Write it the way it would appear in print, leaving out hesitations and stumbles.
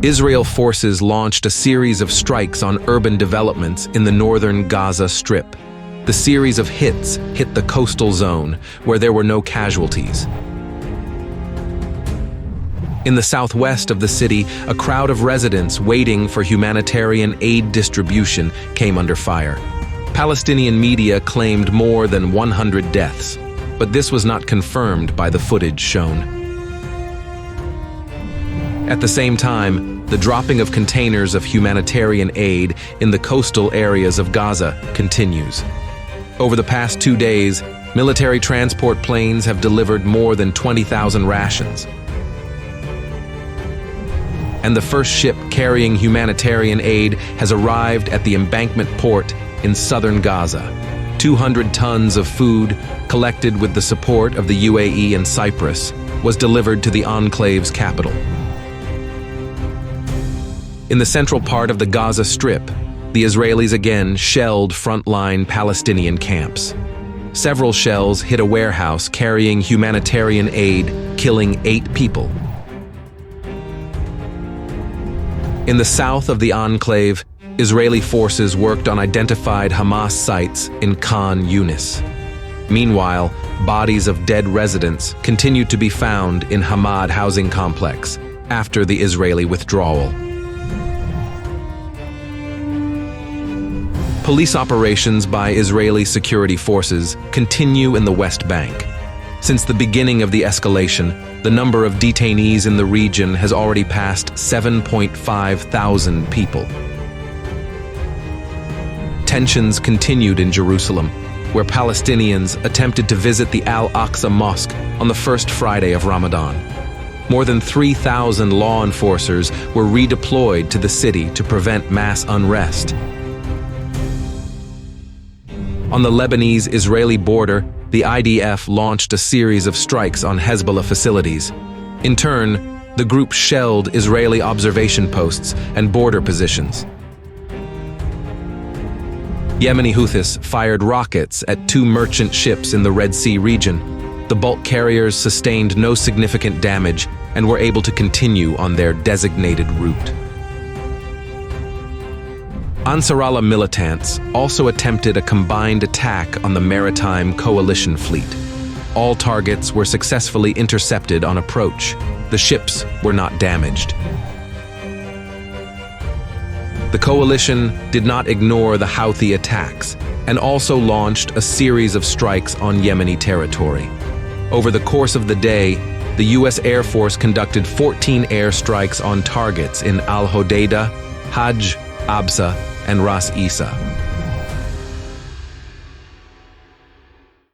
Israel forces launched a series of strikes on urban developments in the northern Gaza Strip. The series of hits hit the coastal zone, where there were no casualties. In the southwest of the city, a crowd of residents waiting for humanitarian aid distribution came under fire. Palestinian media claimed more than 100 deaths, but this was not confirmed by the footage shown. At the same time, the dropping of containers of humanitarian aid in the coastal areas of Gaza continues. Over the past 2 days, military transport planes have delivered more than 20,000 rations. And the first ship carrying humanitarian aid has arrived at the embankment port in southern Gaza. 200 tons of food, collected with the support of the UAE and Cyprus, was delivered to the enclave's capital. In the central part of the Gaza Strip, the Israelis again shelled frontline Palestinian camps. Several shells hit a warehouse carrying humanitarian aid, killing 8 people. In the south of the enclave, Israeli forces worked on identified Hamas sites in Khan Yunis. Meanwhile, bodies of dead residents continued to be found in Hamad housing complex after the Israeli withdrawal. Police operations by Israeli security forces continue in the West Bank. Since the beginning of the escalation, the number of detainees in the region has already passed 7,500 people. Tensions continued in Jerusalem, where Palestinians attempted to visit the Al-Aqsa Mosque on the first Friday of Ramadan. More than 3,000 law enforcers were redeployed to the city to prevent mass unrest. On the Lebanese-Israeli border, the IDF launched a series of strikes on Hezbollah facilities. In turn, the group shelled Israeli observation posts and border positions. Yemeni Houthis fired rockets at 2 merchant ships in the Red Sea region. The bulk carriers sustained no significant damage and were able to continue on their designated route. Ansarallah militants also attempted a combined attack on the maritime coalition fleet. All targets were successfully intercepted on approach. The ships were not damaged. The coalition did not ignore the Houthi attacks and also launched a series of strikes on Yemeni territory. Over the course of the day, the U.S. Air Force conducted 14 airstrikes on targets in Al-Hodeidah, Hajj, Absa, and Ras Isa.